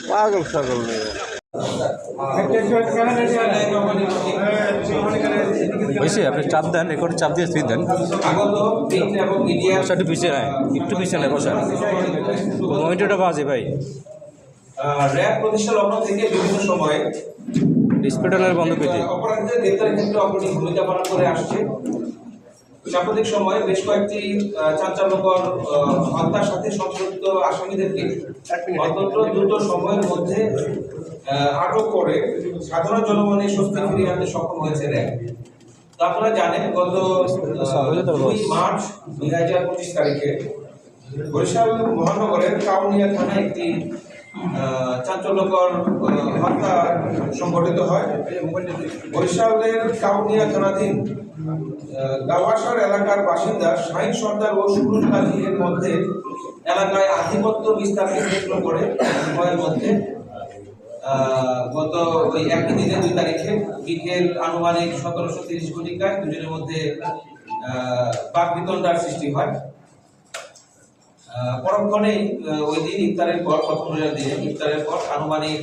पागल सागल नहीं वैसे अपने चाप दें एक चाप दिए सीध दें बसा पीछे है একটু पीछे है बसा মনিটরটা বাজে ভাই র‍্যাব প্রতিষ্ঠা লগ্ন থেকে বিভিন্ন সময়ে ডিসপ্লেটার বন্ধ পেতে অপরাধীদের গ্রেপ্তারের ক্ষেত্রে অগ্রণী ভূমিকা পালন করে আসছে। সাম্প্রতিক সময়ে বেশ কয়েকটি চাঞ্চল্যকর হত্যার সাথে সম্পৃক্ত আসামিদেরকে অত্যন্ত দ্রুত সময়ের মধ্যে আটক করে সাধারণ জনগণের স্বস্তি ফিরিয়ে আনতে সক্ষম হয়েছে র‍্যাব। তো আপনারা জানেন গত 2 মার্চ 2025 তারিখে বরিশাল মহানগরের কাউনিয়া থানায় একটি চাঞ্চল্যকর হত্যা সংঘটিত হয়। বরিশালের কাউনিয়া থানাধীন গাওয়াসার এলাকার বাসিন্দা শাহিন সর্দার ও সুরুজ গাজী এর মধ্যে এলাকায় আধিপত্য বিস্তারকে কেন্দ্র করে উভয়ের মধ্যে গত ওই একই দিনে 2 তারিখে বিকেল আনুমানিক 17:30 ঘটিকায় দুজনের মধ্যে বাকবিতণ্ডার সৃষ্টি হয়। পরক্ষণেই ওই দিন ইফতারের পর প্রথম রোজার দিনে ইফতারের পর আনুমানিক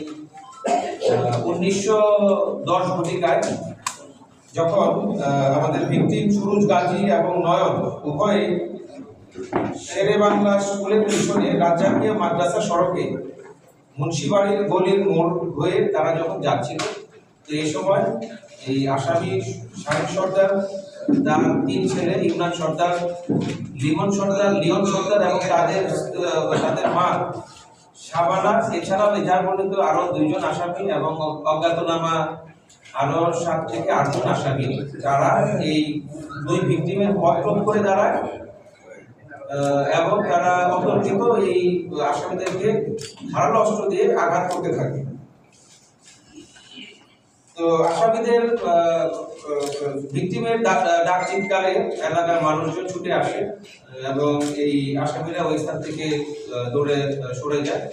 19:10 ঘটিকায় যখন আমাদের ভিকটিম সুরুজ গাজী এবং নয়ন উভয়ে শেরে বাংলা স্কুলের পিছনে রাজামিয়া মাদ্রাসা সড়কে মুন্সিবাড়ির গলির মোড় হয়ে তারা যখন যাচ্ছিল, তো এই সময় এই আসামি শাহিন সর্দার, তার 3 ছেলে ইমরান সর্দার, লিমন সর্দার, লিওন সর্দার এবং তাদের মা শাবানা, এছাড়াও এজার বর্ণিত আরো 2 জন আসামি এবং অজ্ঞাতনামা আরো 7 থেকে 8 জন আসামি, যারা এই 2 ভিকটিমের পথ রোধ করে দাঁড়ায় এবং তারা অতর্কিত এই আসামিদেরকে ধারালো অস্ত্র দিয়ে আঘাত করতে থাকে। তো আসামিদের ভিকটিমের ডাক চিৎকারে এলাকার মানুষজন ছুটে আসে এবং এই আসামিরা ওই স্থান থেকে দৌড়ে সরে যায়।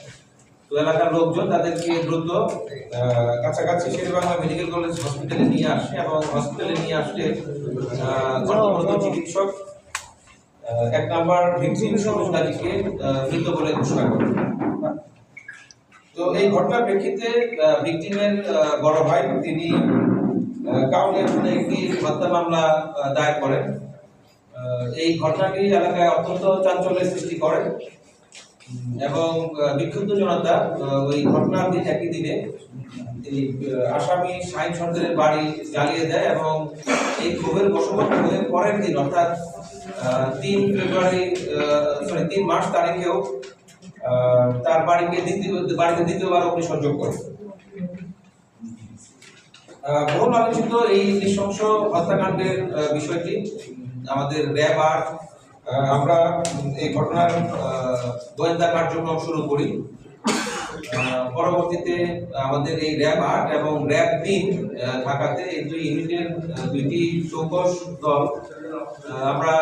তো এলাকার লোকজন তাদেরকে দ্রুত কাছাকাছি শেরেবাংলা মেডিকেল কলেজ হসপিটালে নিয়ে আসে এবং হসপিটালে নিয়ে আসলে কর্তব্যরত চিকিৎসক 1 নম্বর ভিকটিম সুরুজ গাজীকে মৃত বলে ঘোষণা করেন। তো এই ঘটনার প্রেক্ষিতে ভিকটিমের বড় ভাই তিনি কাউনিয়া থানায় একটি হত্যা মামলা দায়ের করেন। এই ঘটনাটি এলাকায় অত্যন্ত চাঞ্চল্যের সৃষ্টি করে এবং বিক্ষুব্ধ জনতা ওই ঘটনার দিন একই দিনে এই আসামি শাহিন সর্দারের বাড়ি জ্বালিয়ে দেয় এবং এই ক্ষোভের বশবর্তী হয়ে পরের দিন অর্থাৎ 3 মার্চ তারিখেও তার বাড়িতে দ্বিতীয়বার অগ্নিসংযোগ করে। বহুল আলোচিত এই নৃশংস হত্যাকাণ্ডের বিষয়টি আমাদের র‍্যাব আর আমরা এই ঘটনার গোয়েন্দা কার্যক্রম শুরু করি। পরবর্তীতে আমাদের এই র‍্যাব 8 এবং র‍্যাব 3 ঢাকাতে এই 2 ইউনিটের 2টি চৌকস দল আমরা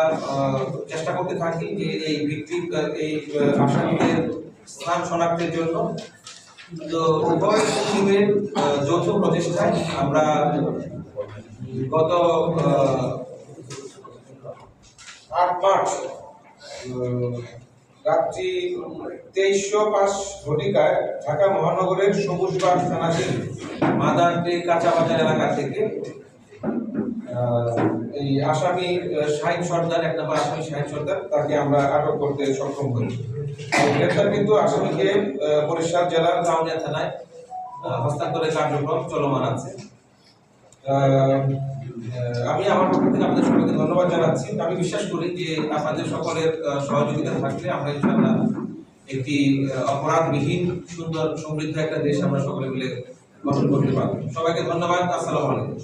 চেষ্টা করতে থাকি যে এই ভিকটিম এই আসামিদের স্থান শনাক্তের জন্য। তো উভয় টিমের যৌথ প্রচেষ্টায় আমরা গত 8 মার্চ রাত্রি 23:05 ঘটিকায় ঢাকা মহানগরের সবুজবাগ থানাধীন মাদারটে কাঁচা বাজার এলাকা থেকে এই আসামি শাহিন সর্দার, 1 নম্বর আসামি শাহিন সর্দার, তাকে আমরা আটক করতে সক্ষম হই। গ্রেপ্তার কিন্তু আসামিকে বরিশাল জেলার কাউনিয়া থানায় হস্তান্তরের কার্যক্রম চলমান আছে। আমি আমার পক্ষ থেকে আপনাদের সকলকে ধন্যবাদ জানাচ্ছি। আমি বিশ্বাস করি যে আপনাদের সকলের সহযোগিতা থাকলে আমরা ইনশাআল্লাহ একটি অপরাধবিহীন সুন্দর সমৃদ্ধ একটা দেশ আমরা সকলে মিলে গঠন করতে পারব। সবাইকে ধন্যবাদ। আসসালামু আলাইকুম।